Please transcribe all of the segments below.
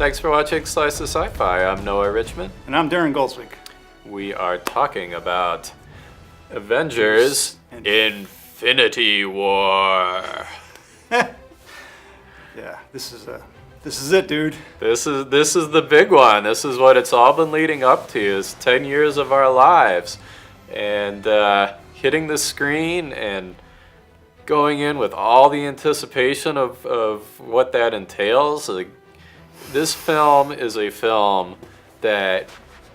Thanks for watching Slice of Sci-Fi. I'm Noah Richmond. And I'm Daren Goldswick. We are talking about Avengers Infinity War. Yeah, this is it, dude. This is the big one. This is what it's all been leading up to. Is 10 years of our lives, and hitting the screen and going in with all the anticipation of what that entails. This film is a film that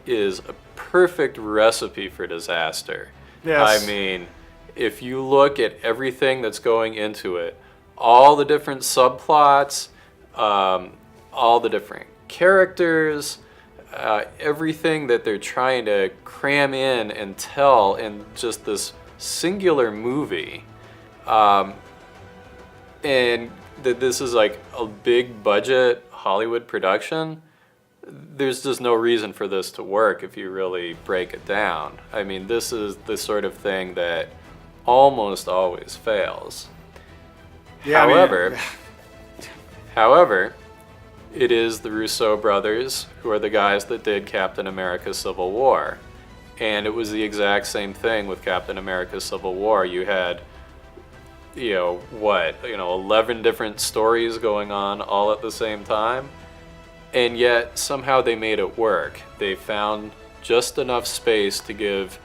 is a perfect recipe for disaster. Yes. I mean, if you look at everything that's going into it, all the different subplots, all the different characters, everything that they're trying to cram in and tell in just this singular movie, and that this is like a big budget Hollywood production, there's just no reason for this to work if you really break it down. I mean, this is the sort of thing that almost always fails. Yeah, However, it is the Russo Brothers who are the guys that did Captain America Civil War. And it was the exact same thing with Captain America Civil War. You had 11 different stories going on all at the same time, and yet somehow they made it work. They found just enough space to give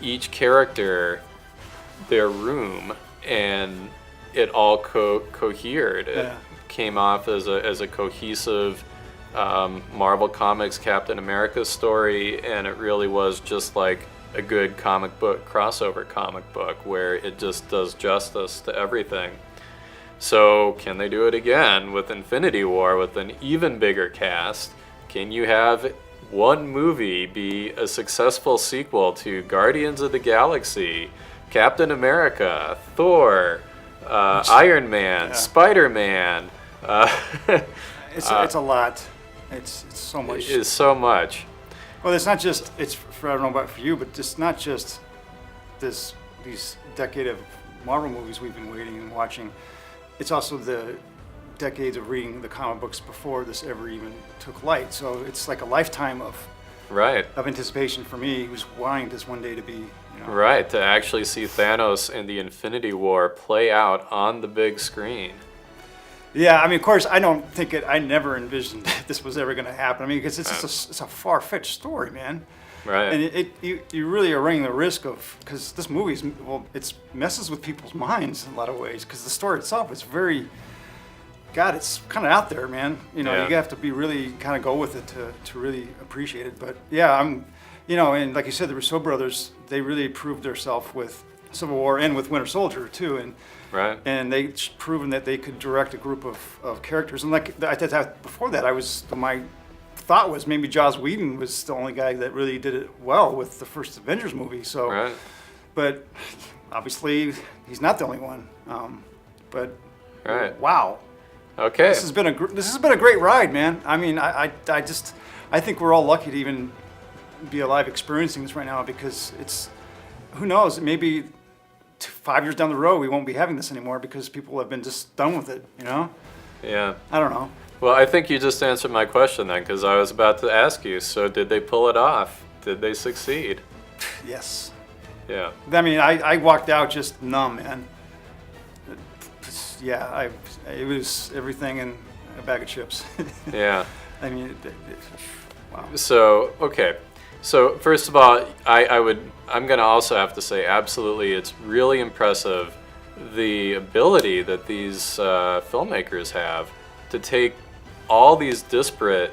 each character their room, and it all cohered. Yeah. It came off as a cohesive Marvel Comics Captain America story, and it really was just like a good comic book, crossover comic book, where it just does justice to everything. So can they do it again with Infinity War with an even bigger cast? Can you have one movie be a successful sequel to Guardians of the Galaxy, Captain America, Thor, Iron Man, Spider-Man? It's a lot. It's so much. It is so much. Well, it's not just, I don't know about for you, but it's not just these decade of Marvel movies we've been waiting and watching. It's also the decades of reading the comic books before this ever even took light. So it's like a lifetime of anticipation for me, who's wanting this one day to be, Right, to actually see Thanos and the Infinity War play out on the big screen. Yeah, I mean, of course, I never envisioned that this was ever going to happen. I mean, because it's a far-fetched story, man. Right. And you really are running the risk of, because this movie it messes with people's minds in a lot of ways, because the story itself is it's kind of out there, man. You have to be really kind of go with it to really appreciate it. But yeah, and like you said, the Russo Brothers, they really proved themselves with Civil War and with Winter Soldier too, and they proven that they could direct a group of characters. And like before that, my thought was maybe Joss Whedon was the only guy that really did it well with the first Avengers movie. So, but obviously he's not the only one. Wow. Okay. This has been a great ride, man. I mean, I think we're all lucky to even be alive experiencing this right now, because who knows, maybe 5 years down the road we won't be having this anymore because people have been just done with it, Yeah. I don't know. Well, I think you just answered my question then, because I was about to ask you, so did they pull it off? Did they succeed? Yes. Yeah. I mean, I walked out just numb, man. It was everything in a bag of chips. Yeah. I mean, wow. So, okay. So first of all, I'm going to also have to say, absolutely, it's really impressive the ability that these filmmakers have to take all these disparate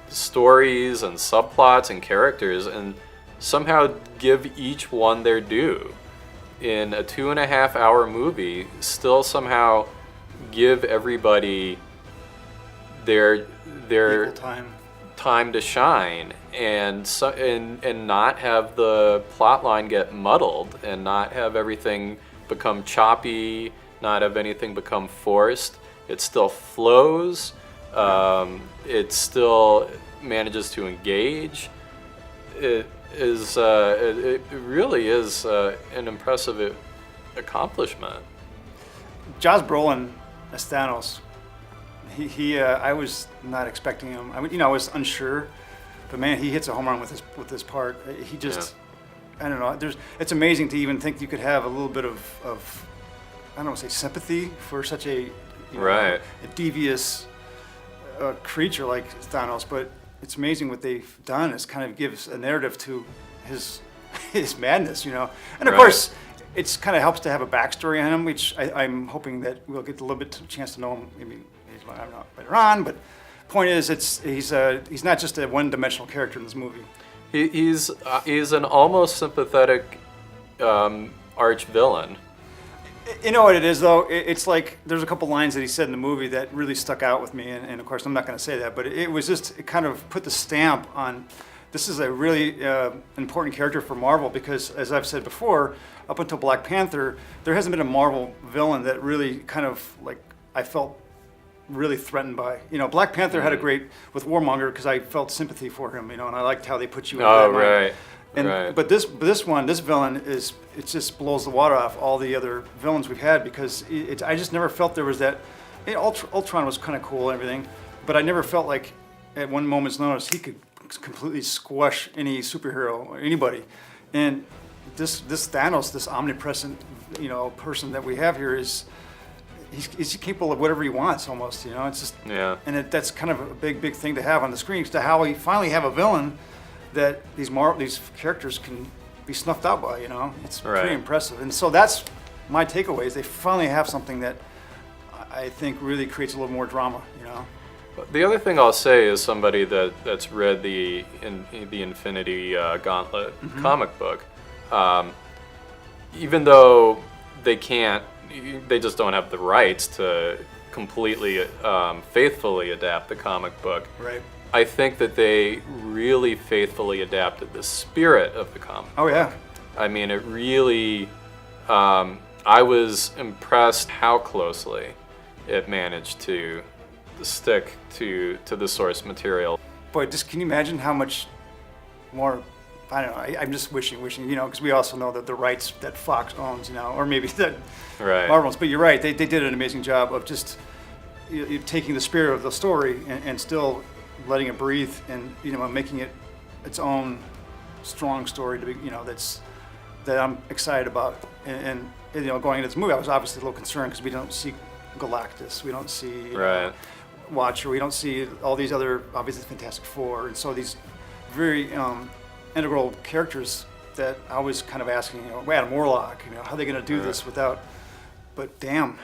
stories and subplots and characters and somehow give each one their due. In a 2.5-hour movie, still somehow give everybody their time to shine, and not have the plot line get muddled, and not have everything become choppy, not have anything become forced. It still flows. It still manages to engage. It really is an impressive accomplishment. Josh Brolin as Thanos I was not expecting him. I mean, I was unsure, but man, he hits a home run with this part. He just, I don't know. It's amazing to even think you could have a little bit of I don't want to say sympathy for such a a devious creature like Thanos, but it's amazing what they've done. Is kind of gives a narrative to his madness, and of course. It's kind of helps to have a backstory on him, which I'm hoping that we'll get a little bit of a chance to know him. Maybe I don't know later on, but point is, he's not just a one-dimensional character in this movie. He's an almost sympathetic arch villain. You know what it is, though? It's like there's a couple lines that he said in the movie that really stuck out with me, and of course I'm not going to say that, but it kind of put the stamp on. This is a really important character for Marvel because, as I've said before, up until Black Panther, there hasn't been a Marvel villain that really kind of like I felt really threatened by. Black Panther had a great with Warmonger because I felt sympathy for him, and I liked how they put you in that mind. Right. And but this villain it just blows the water off all the other villains we've had because I just never felt there was that. Ultron was kind of cool and everything, but I never felt like at one moment's notice he could completely squash any superhero or anybody. And this Thanos, this omnipresent, person that we have here he's capable of whatever he wants almost, it's just, and that's kind of a big thing to have on the screen, to how we finally have a villain that these characters can be snuffed out by, it's pretty impressive. And so that's my takeaways. They finally have something that I think really creates a little more drama, The other thing I'll say is somebody that's read the Infinity Gauntlet comic book, even though they just don't have the rights to completely faithfully adapt the comic book. Right. I think that they really faithfully adapted the spirit of the comic. Oh yeah. I mean, it really. I was impressed how closely it managed to stick to the source material. Boy, can you imagine how much more? I don't know. I'm just wishing, because we also know that the rights that Fox owns, or maybe that Marvel owns. But you're right. They did an amazing job of just taking the spirit of the story and still letting it breathe and making it its own strong story to be, that I'm excited about. And going into this movie, I was obviously a little concerned because we don't see Galactus, we don't see Watcher, we don't see all these other, obviously Fantastic Four, and so these very integral characters that I was kind of asking, Adam Warlock, how are they going to do this without? But damn,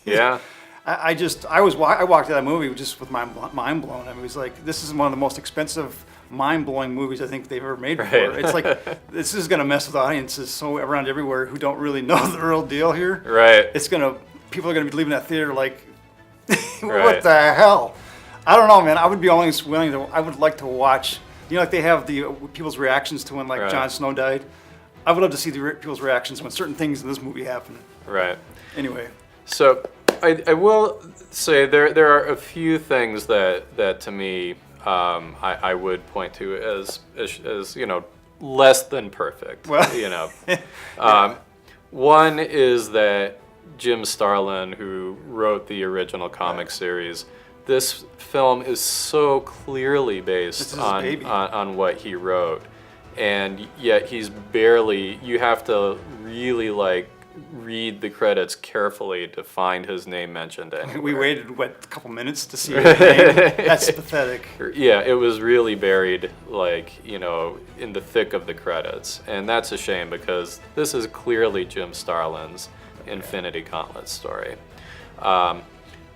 yeah. I walked out of that movie just with my mind blown. I mean, it was like, this is one of the most expensive, mind-blowing movies I think they've ever made before. It's like, this is going to mess with audiences so around everywhere who don't really know the real deal here. Right. People are going to be leaving that theater like, what the hell? I don't know, man. I would be always willing to, I would like to watch, like they have the people's reactions to when Jon Snow died. I would love to see the people's reactions when certain things in this movie happen. Right. Anyway. So I will say there are a few things that to me I would point to as less than perfect. Well, one is that Jim Starlin, who wrote the original comic series, this film is so clearly based on what he wrote, and yet he's barely. You have to really read the credits carefully to find his name mentioned anywhere. We waited, a couple minutes to see his name? That's pathetic. Yeah, it was really buried, in the thick of the credits. And that's a shame because this is clearly Jim Starlin's Infinity Gauntlet story.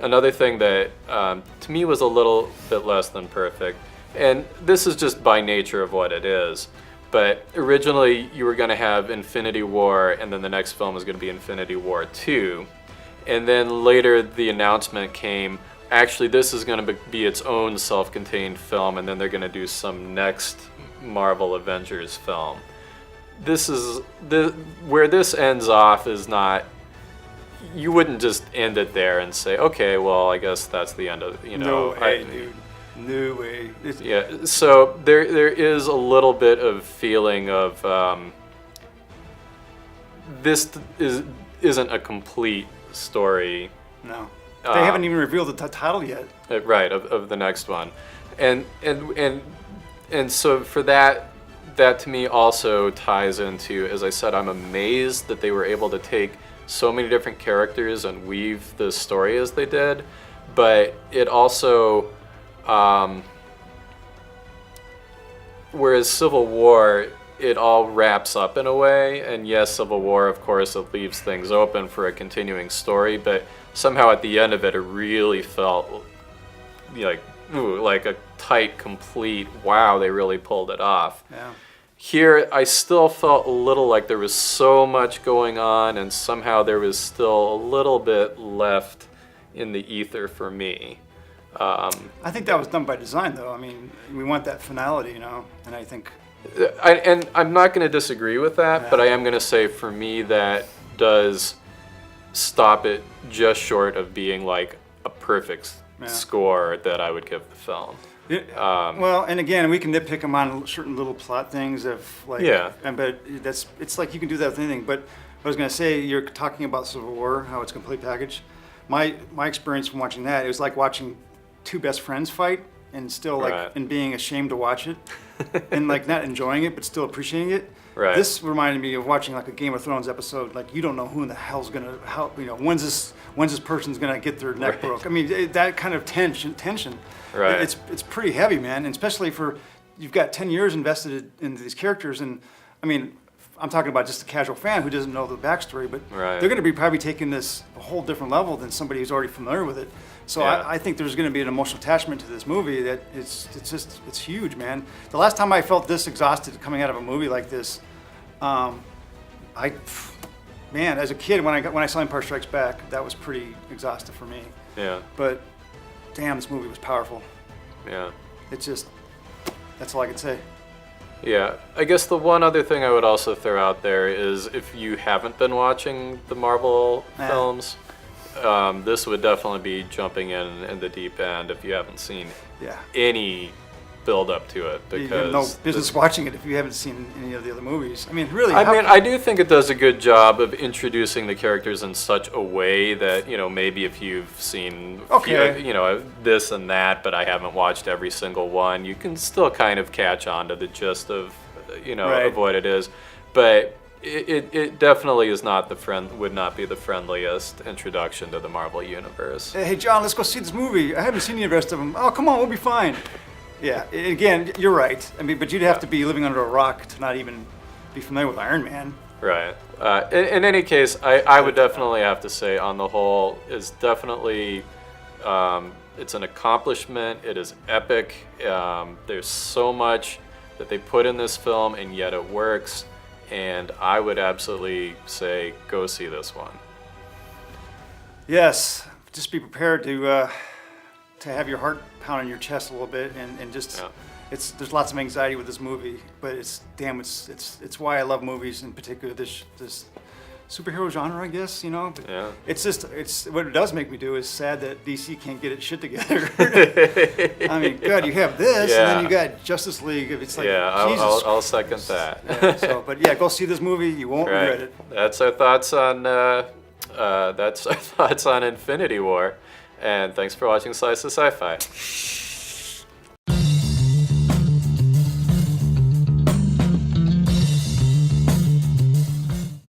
Another thing that to me was a little bit less than perfect, and this is just by nature of what it is, but originally you were going to have Infinity War, and then the next film was going to be Infinity War 2. And then later the announcement came, actually this is going to be its own self-contained film, and then they're going to do some next Marvel Avengers film. Where this ends off is not, you wouldn't just end it there and say, okay, well, I guess that's the end of, No way, dude. No way. Yeah, so there is a little bit of feeling of this isn't a complete story. No. They haven't even revealed the title yet. Right, of the next one. And so for that to me also ties into, as I said, I'm amazed that they were able to take so many different characters and weave the story as they did. But it also, whereas Civil War, it all wraps up in a way, and yes, Civil War, of course, it leaves things open for a continuing story, but somehow at the end of it, it really felt like a tight, complete, wow, they really pulled it off. Yeah. Here, I still felt a little like there was so much going on, and somehow there was still a little bit left in the ether for me. I think that was done by design, though. I mean, we want that finality, you know, and I think... And I'm not going to disagree with that, but I am going to say for me that does stop it just short of being like a perfect score that I would give the film. Well, and again, we can nitpick them on certain little plot things of like, but it's like you can do that with anything. But I was going to say, you're talking about Civil War, how it's a complete package. My experience from watching that, it was like watching two best friends fight and still like and being ashamed to watch it and like not enjoying it but still appreciating it. Right. This reminded me of watching like a Game of Thrones episode. Like you don't know who in the hell's gonna when's this person's gonna get their neck broke. I mean that kind of tension. Right. It's pretty heavy, man, and especially for you've got 10 years invested into these characters, and I mean. I'm talking about just a casual fan who doesn't know the backstory, but they're going to be probably taking this a whole different level than somebody who's already familiar with it. So I think there's going to be an emotional attachment to this movie that it's huge, man. The last time I felt this exhausted coming out of a movie like this, man, as a kid when I saw Empire Strikes Back, that was pretty exhaustive for me. Yeah. But damn, this movie was powerful. Yeah. It's just that's all I can say. Yeah, I guess the one other thing I would also throw out there is if you haven't been watching the Marvel films, this would definitely be jumping in the deep end if you haven't seen any build up to it. Because you have no business watching it if you haven't seen any of the other movies. I mean, really. I do think it does a good job of introducing the characters in such a way that, you know, maybe if you've seen, this and that, but I haven't watched every single one, you can still kind of catch on to the gist of, of what it is. But it definitely is not would not be the friendliest introduction to the Marvel universe. Hey, John, let's go see this movie. I haven't seen the rest of them. Oh, come on, we'll be fine. Yeah, again, you're right. I mean, but you'd have to be living under a rock to not even be familiar with Iron Man. Right. In any case, I would definitely have to say, on the whole, is definitely, it's an accomplishment. It is epic. There's so much that they put in this film, and yet it works. And I would absolutely say, go see this one. Yes, just be prepared to have your heart pound in your chest a little bit, and just there's lots of anxiety with this movie, but it's why I love movies, in particular this superhero genre, I guess, you know. But it's what it does make me do is sad that DC can't get its shit together. I mean, God, you have this, and then you got Justice League. It's like Jesus. I'll second that. But go see this movie. You won't regret it. That's our thoughts on Infinity War. And thanks for watching Slice of Sci-Fi.